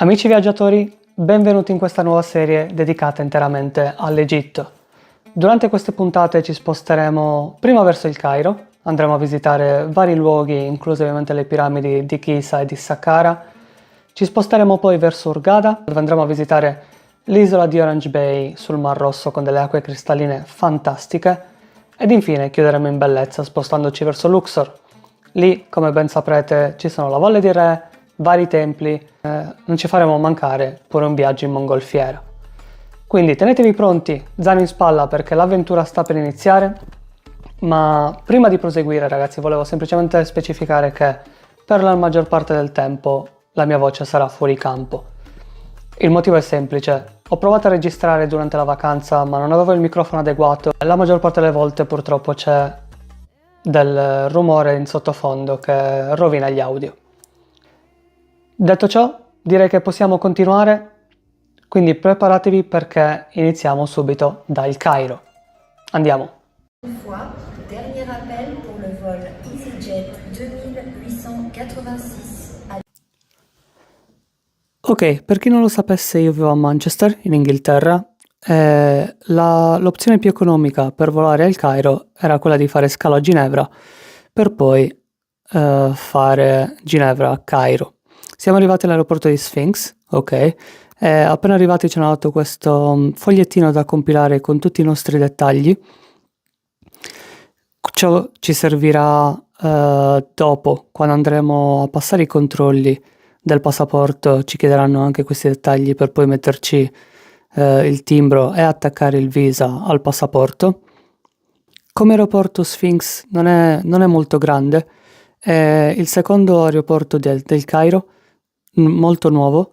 Amici viaggiatori, benvenuti in questa nuova serie dedicata interamente all'Egitto. Durante queste puntate ci sposteremo prima verso il Cairo, andremo a visitare vari luoghi, incluse ovviamente le piramidi di Giza e di Saqqara. Ci sposteremo poi verso Hurghada, dove andremo a visitare l'isola di Orange Bay sul Mar Rosso con delle acque cristalline fantastiche. Ed infine chiuderemo in bellezza spostandoci verso Luxor. Lì, come ben saprete, ci sono la Valle di Re, vari templi, non ci faremo mancare pure un viaggio in mongolfiera. Quindi tenetevi pronti, zaino in spalla perché l'avventura sta per iniziare, ma prima di proseguire ragazzi volevo semplicemente specificare che per la maggior parte del tempo la mia voce sarà fuori campo. Il motivo è semplice, ho provato a registrare durante la vacanza ma non avevo il microfono adeguato e la maggior parte delle volte purtroppo c'è del rumore in sottofondo che rovina gli audio. Detto ciò, direi che possiamo continuare, quindi preparatevi perché iniziamo subito dal Cairo. Andiamo! Dernier appel pour le vol EasyJet 2886. Ok, per chi non lo sapesse io vivo a Manchester, in Inghilterra, e l'opzione più economica per volare al Cairo era quella di fare scalo a Ginevra per poi fare Ginevra-Cairo. Siamo arrivati all'aeroporto di Sphinx, ok, e appena arrivati ci hanno dato questo fogliettino da compilare con tutti i nostri dettagli. Ciò ci servirà dopo, quando andremo a passare i controlli del passaporto, ci chiederanno anche questi dettagli per poi metterci il timbro e attaccare il visa al passaporto. Come aeroporto Sphinx non è molto grande, è il secondo aeroporto del Cairo, molto nuovo,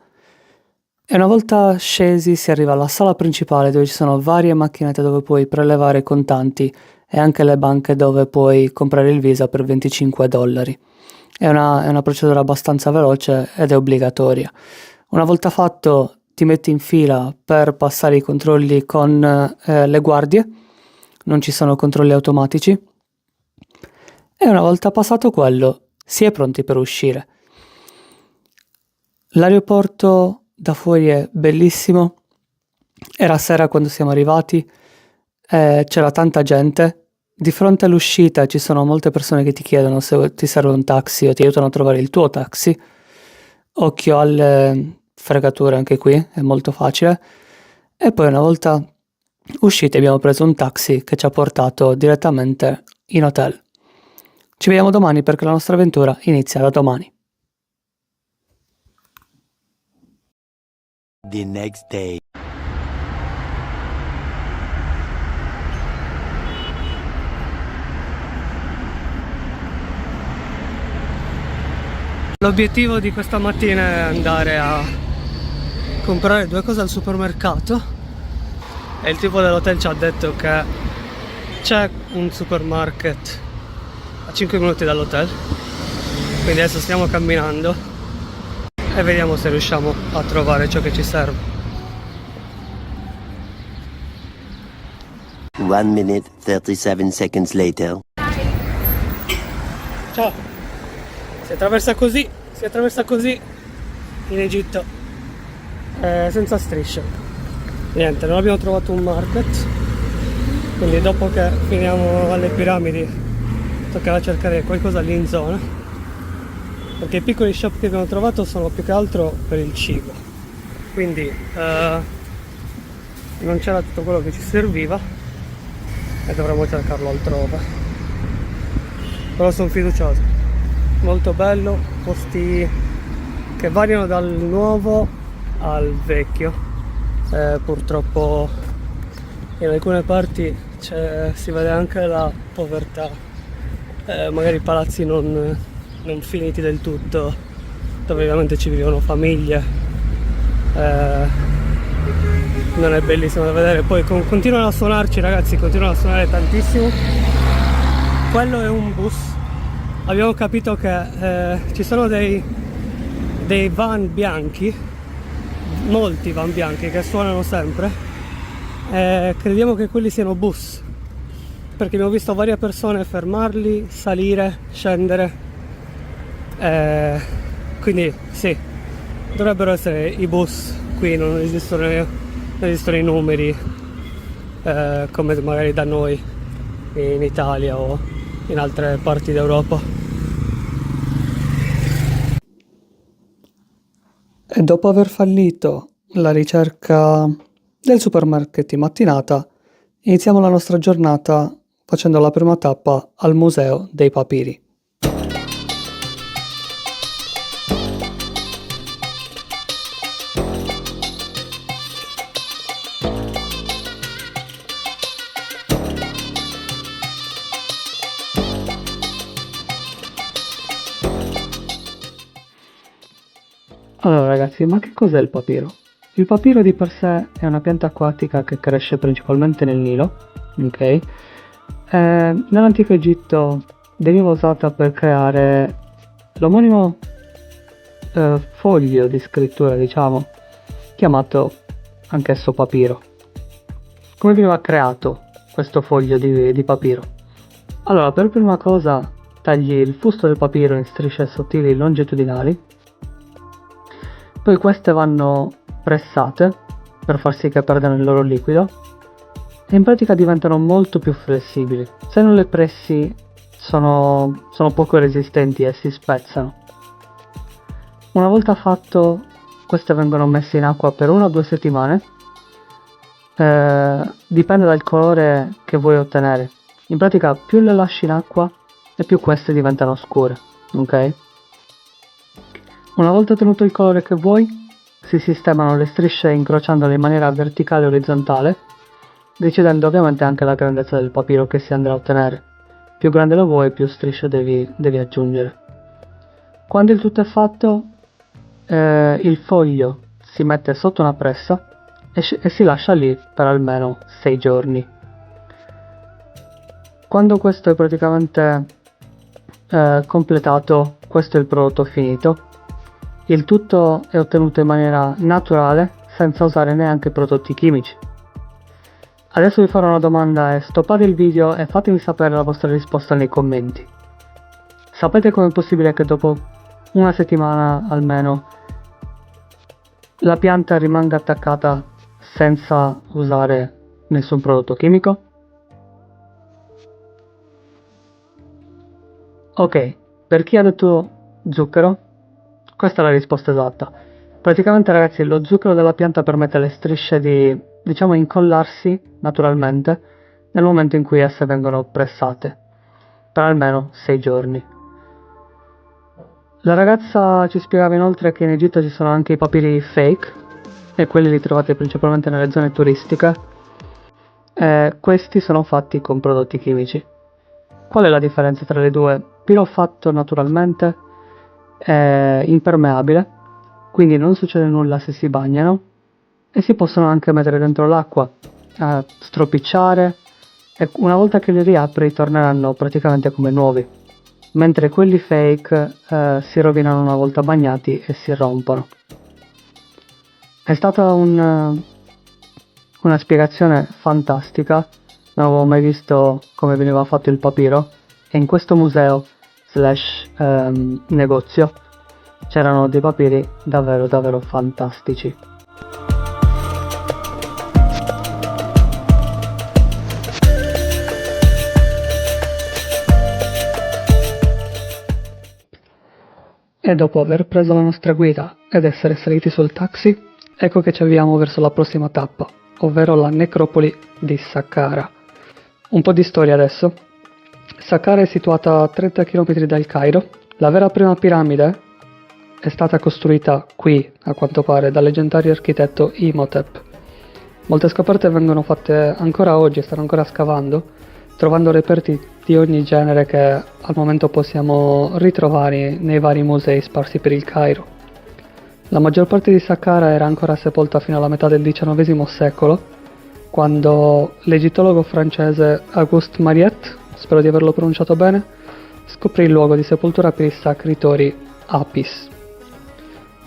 e una volta scesi si arriva alla sala principale dove ci sono varie macchinette dove puoi prelevare contanti e anche le banche dove puoi comprare il visa per $25. È una procedura abbastanza veloce ed è obbligatoria. Una volta fatto ti metti in fila per passare i controlli con le guardie, non ci sono controlli automatici, e una volta passato quello si è pronti per uscire. L'aeroporto da fuori è bellissimo, era sera quando siamo arrivati, c'era tanta gente, di fronte all'uscita ci sono molte persone che ti chiedono se ti serve un taxi o ti aiutano a trovare il tuo taxi. Occhio alle fregature anche qui, è molto facile. E poi una volta usciti abbiamo preso un taxi che ci ha portato direttamente in hotel. Ci vediamo domani perché la nostra avventura inizia da domani. The next day. L'obiettivo di questa mattina è andare a comprare due cose al supermercato e il tipo dell'hotel ci ha detto che c'è un supermarket a 5 minuti dall'hotel, quindi adesso stiamo camminando e vediamo se riusciamo a trovare ciò che ci serve. 1 minute 37 seconds later. Ciao! Si attraversa così in Egitto, senza strisce. Niente, non abbiamo trovato un market, quindi dopo che finiamo alle piramidi toccherà cercare qualcosa lì in zona, perché i piccoli shop che abbiamo trovato sono più che altro per il cibo, quindi non c'era tutto quello che ci serviva e dovremmo cercarlo altrove, però sono fiducioso. Molto bello, posti che variano dal nuovo al vecchio, purtroppo in alcune parti si vede anche la povertà, magari palazzi non finiti del tutto, dove ovviamente ci vivono famiglie, non è bellissimo da vedere. Poi continuano a suonarci ragazzi, continuano a suonare tantissimo. Quello è un bus. Abbiamo capito che ci sono dei van bianchi, molti van bianchi che suonano sempre, crediamo che quelli siano bus, perché abbiamo visto varie persone fermarli, salire, scendere, quindi sì, Dovrebbero essere i bus, qui non esistono i numeri come magari da noi in Italia o in altre parti d'Europa. E dopo aver fallito la ricerca del supermarket in mattinata, iniziamo la nostra giornata facendo la prima tappa al Museo dei Papiri. Allora ragazzi, ma che cos'è il papiro? Il papiro di per sé è una pianta acquatica che cresce principalmente nel Nilo, ok? Nell'antico Egitto veniva usata per creare l'omonimo foglio di scrittura, diciamo, chiamato anch'esso papiro. Come veniva creato questo foglio di papiro? Allora, per prima cosa tagli il fusto del papiro in strisce sottili longitudinali, poi queste vanno pressate per far sì che perdano il loro liquido e in pratica diventano molto più flessibili. Se non le pressi sono poco resistenti e si spezzano. Una volta fatto, queste vengono messe in acqua per 1 o 2 settimane, dipende dal colore che vuoi ottenere. In pratica più le lasci in acqua e più queste diventano scure, ok? Una volta ottenuto il colore che vuoi, si sistemano le strisce incrociandole in maniera verticale e orizzontale, decidendo ovviamente anche la grandezza del papiro che si andrà a ottenere. Più grande lo vuoi, più strisce devi aggiungere. Quando il tutto è fatto, il foglio si mette sotto una pressa e si lascia lì per almeno 6 giorni. Quando questo è praticamente completato, questo è il prodotto finito. Il tutto è ottenuto in maniera naturale, senza usare neanche prodotti chimici. Adesso vi farò una domanda e stoppate il video e fatemi sapere la vostra risposta nei commenti. Sapete com'è possibile che dopo 1 settimana almeno la pianta rimanga attaccata senza usare nessun prodotto chimico? Ok, per chi ha detto zucchero, questa è la risposta esatta. Praticamente ragazzi, lo zucchero della pianta permette alle strisce di, diciamo, incollarsi naturalmente nel momento in cui esse vengono pressate, per almeno 6 giorni. La ragazza ci spiegava inoltre che in Egitto ci sono anche i papiri fake, e quelli li trovate principalmente nelle zone turistiche, e questi sono fatti con prodotti chimici. Qual è la differenza tra le due? Papiro fatto naturalmente è impermeabile, quindi non succede nulla se si bagnano e si possono anche mettere dentro l'acqua, stropicciare e una volta che li riapri torneranno praticamente come nuovi, mentre quelli fake si rovinano una volta bagnati e si rompono. È stata una spiegazione fantastica, non avevo mai visto come veniva fatto il papiro e in questo museo negozio c'erano dei papiri davvero fantastici. E dopo aver preso la nostra guida ed essere saliti sul taxi, ecco che ci avviamo verso la prossima tappa, ovvero la necropoli di Saqqara. Un po' di storia adesso. Saqqara è situata a 30 km dal Cairo. La vera prima piramide è stata costruita qui, a quanto pare, dal leggendario architetto Imhotep. Molte scoperte vengono fatte ancora oggi, stanno ancora scavando, trovando reperti di ogni genere che al momento possiamo ritrovare nei vari musei sparsi per il Cairo. La maggior parte di Saqqara era ancora sepolta fino alla metà del XIX secolo, quando l'egittologo francese Auguste Mariette, spero di averlo pronunciato bene, scoprì il luogo di sepoltura per i sacri tori Apis.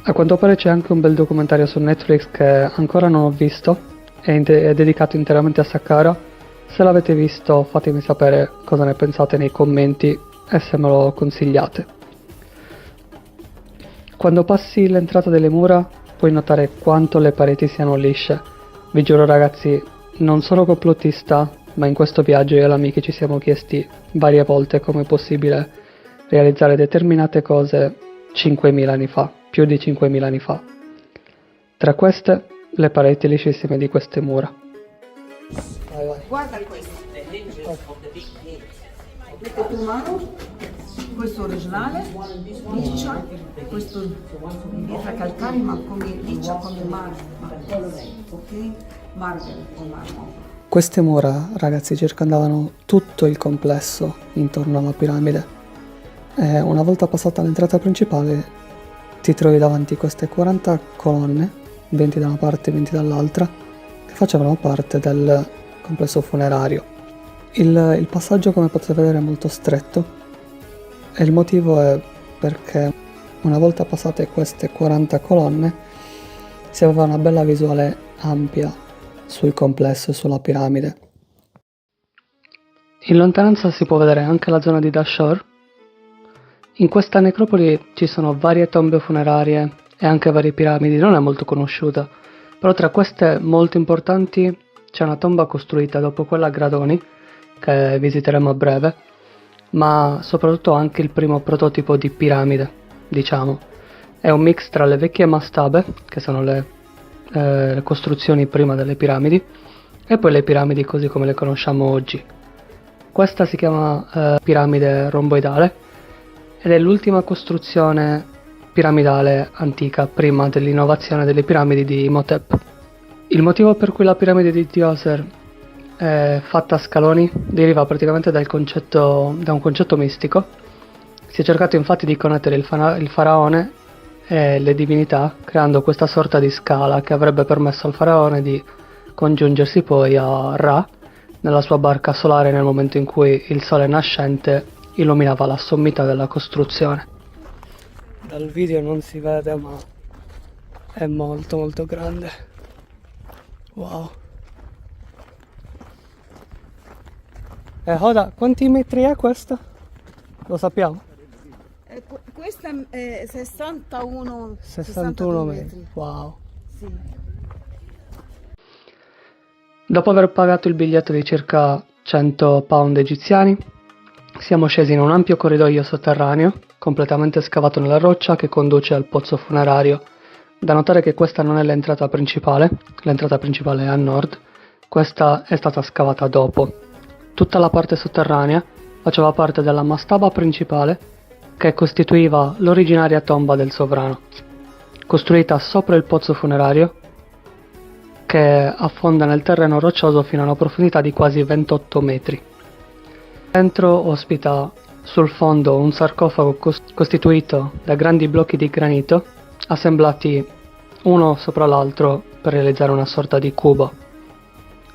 A quanto pare c'è anche un bel documentario su Netflix che ancora non ho visto, è dedicato interamente a Saqqara. Se l'avete visto fatemi sapere cosa ne pensate nei commenti e se me lo consigliate. Quando passi l'entrata delle mura puoi notare quanto le pareti siano lisce. Vi giuro ragazzi, non sono complottista, ma in questo viaggio io e l'amica ci siamo chiesti varie volte come è possibile realizzare determinate cose 5.000 anni fa, più di 5.000 anni fa. Tra queste, le pareti liscissime di queste mura. Vai, vai. Guarda questo. Mette tu mano, questo originale, liscia, questo in pietra calcare ma come liscia come marmo, ok? Margine o marmo. Queste mura, ragazzi, circondavano tutto il complesso intorno alla piramide. E una volta passata l'entrata principale, ti trovi davanti queste 40 colonne, 20 da una parte e 20 dall'altra, che facevano parte del complesso funerario. Il passaggio, come potete vedere, è molto stretto e il motivo è perché una volta passate queste 40 colonne si aveva una bella visuale ampia sul complesso e sulla piramide. In lontananza si può vedere anche la zona di Dashur. In questa necropoli ci sono varie tombe funerarie e anche varie piramidi, non è molto conosciuta, però tra queste molto importanti c'è una tomba costruita dopo quella a gradoni, che visiteremo a breve, ma soprattutto anche il primo prototipo di piramide, diciamo. È un mix tra le vecchie mastabe, che sono le costruzioni prima delle piramidi, e poi le piramidi così come le conosciamo oggi. Questa si chiama piramide romboidale ed è l'ultima costruzione piramidale antica prima dell'innovazione delle piramidi di Imhotep. Il motivo per cui la piramide di Djoser è fatta a scaloni deriva praticamente da un concetto mistico. Si è cercato infatti di connettere il faraone e le divinità creando questa sorta di scala che avrebbe permesso al faraone di congiungersi poi a Ra nella sua barca solare nel momento in cui il sole nascente illuminava la sommità della costruzione. Dal video non si vede, ma è molto molto grande. Wow. Hoda, quanti metri è questa? Lo sappiamo? Questa è 61 61 metri. Wow. Sì. Dopo aver pagato il biglietto di circa 100 pound egiziani, siamo scesi in un ampio corridoio sotterraneo, completamente scavato nella roccia, che conduce al pozzo funerario. Da notare che questa non è l'entrata principale è a nord, questa è stata scavata dopo. Tutta la parte sotterranea faceva parte della mastaba principale, che costituiva l'originaria tomba del sovrano, costruita sopra il pozzo funerario, che affonda nel terreno roccioso fino a una profondità di quasi 28 metri. Dentro ospita sul fondo un sarcofago costituito da grandi blocchi di granito assemblati uno sopra l'altro per realizzare una sorta di cubo.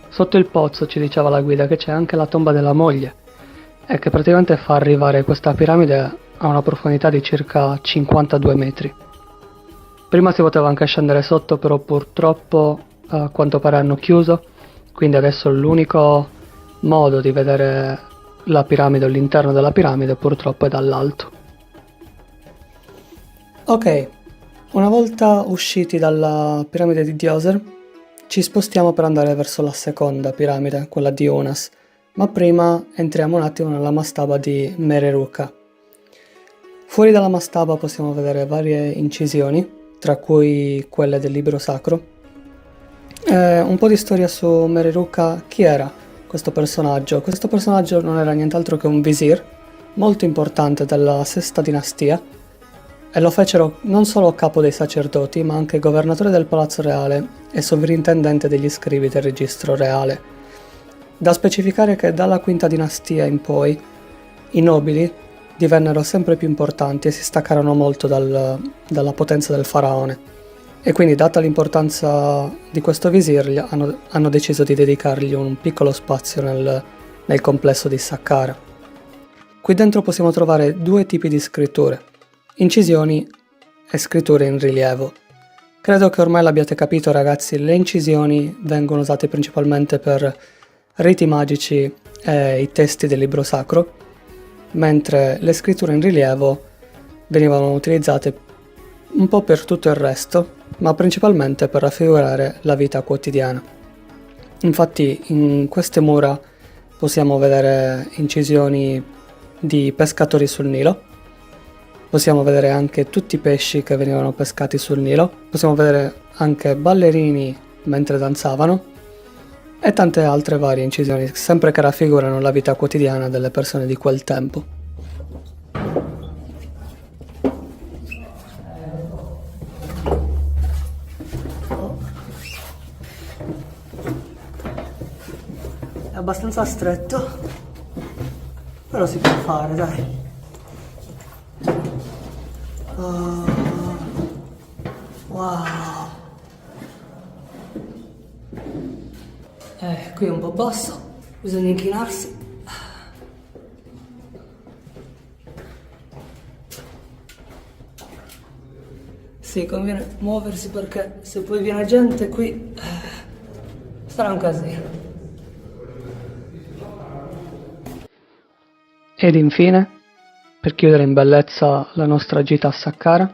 Sotto il pozzo, ci diceva la guida, che c'è anche la tomba della moglie e che praticamente fa arrivare questa piramide a una profondità di circa 52 metri. Prima si poteva anche scendere sotto, però purtroppo a quanto pare hanno chiuso, quindi adesso l'unico modo di vedere la piramide o l'interno della piramide purtroppo è dall'alto. Ok, una volta usciti dalla piramide di Djoser ci spostiamo per andare verso la seconda piramide, quella di Unas, ma prima entriamo un attimo nella mastaba di Mereruka. Fuori dalla mastaba possiamo vedere varie incisioni, tra cui quelle del libro sacro. Un po' di storia su Mereruka. Chi era questo personaggio? Questo personaggio non era nient'altro che un visir molto importante della sesta dinastia e lo fecero non solo capo dei sacerdoti, ma anche governatore del palazzo reale e sovrintendente degli scribi del registro reale. Da specificare che dalla quinta dinastia in poi i nobili divennero sempre più importanti e si staccarono molto dalla potenza del faraone. E quindi, data l'importanza di questo visir, hanno deciso di dedicargli un piccolo spazio nel complesso di Saqqara. Qui dentro possiamo trovare due tipi di scritture: incisioni e scritture in rilievo. Credo che ormai l'abbiate capito, ragazzi, le incisioni vengono usate principalmente per riti magici e i testi del libro sacro, mentre le scritture in rilievo venivano utilizzate un po' per tutto il resto, ma principalmente per raffigurare la vita quotidiana. Infatti in queste mura possiamo vedere incisioni di pescatori sul Nilo, possiamo vedere anche tutti i pesci che venivano pescati sul Nilo, possiamo vedere anche ballerini mentre danzavano e tante altre varie incisioni, sempre che raffigurano la vita quotidiana delle persone di quel tempo. È abbastanza stretto, però si può fare, dai. Wow. Qui è un po' basso, bisogna inchinarsi. Sì, conviene muoversi perché se poi viene gente qui sarà un casino. Ed infine, per chiudere in bellezza la nostra gita a Saqqara,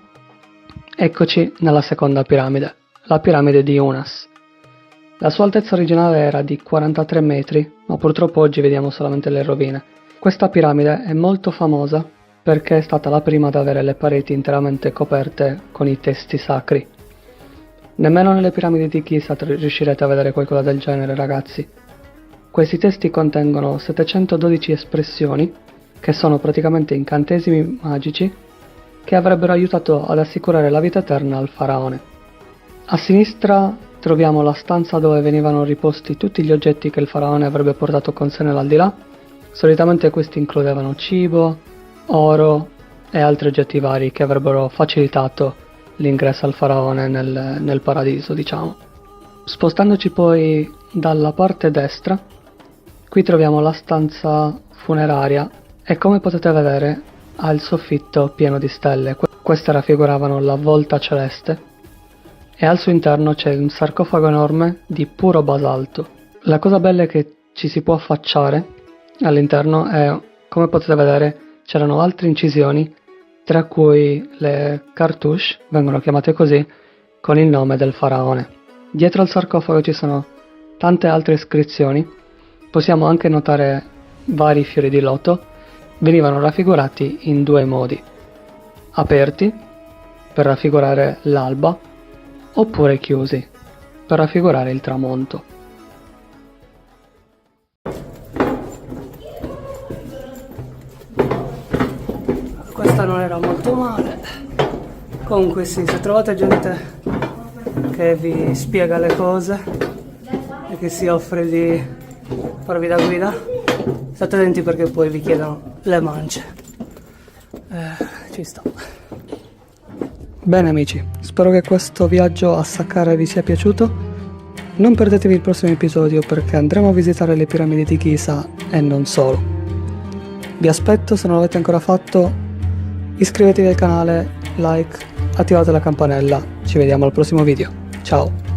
eccoci nella seconda piramide, la piramide di Unas. La sua altezza originale era di 43 metri, ma purtroppo oggi vediamo solamente le rovine. Questa piramide è molto famosa perché è stata la prima ad avere le pareti interamente coperte con i testi sacri. Nemmeno nelle piramidi di Giza riuscirete a vedere qualcosa del genere, ragazzi. Questi testi contengono 712 espressioni, che sono praticamente incantesimi magici, che avrebbero aiutato ad assicurare la vita eterna al faraone. A sinistra troviamo la stanza dove venivano riposti tutti gli oggetti che il faraone avrebbe portato con sé nell'aldilà. Solitamente questi includevano cibo, oro e altri oggetti vari che avrebbero facilitato l'ingresso al faraone nel paradiso, diciamo. Spostandoci poi dalla parte destra, qui troviamo la stanza funeraria e come potete vedere ha il soffitto pieno di stelle. Queste raffiguravano la volta celeste e al suo interno c'è un sarcofago enorme di puro basalto. La cosa bella è che ci si può affacciare all'interno e, come potete vedere, c'erano altre incisioni, tra cui le cartouche, vengono chiamate così, con il nome del faraone. Dietro al sarcofago ci sono tante altre iscrizioni, possiamo anche notare vari fiori di loto, venivano raffigurati in due modi: aperti, per raffigurare l'alba, oppure chiusi, per raffigurare il tramonto. Questa non era molto male. Comunque sì, se trovate gente che vi spiega le cose e che si offre di farvi da guida, state attenti perché poi vi chiedono le mance. Ci sto. Bene amici, spero che questo viaggio a Saqqara vi sia piaciuto. Non perdetevi il prossimo episodio perché andremo a visitare le piramidi di Giza e non solo. Vi aspetto, se non l'avete ancora fatto iscrivetevi al canale, like, attivate la campanella. Ci vediamo al prossimo video. Ciao!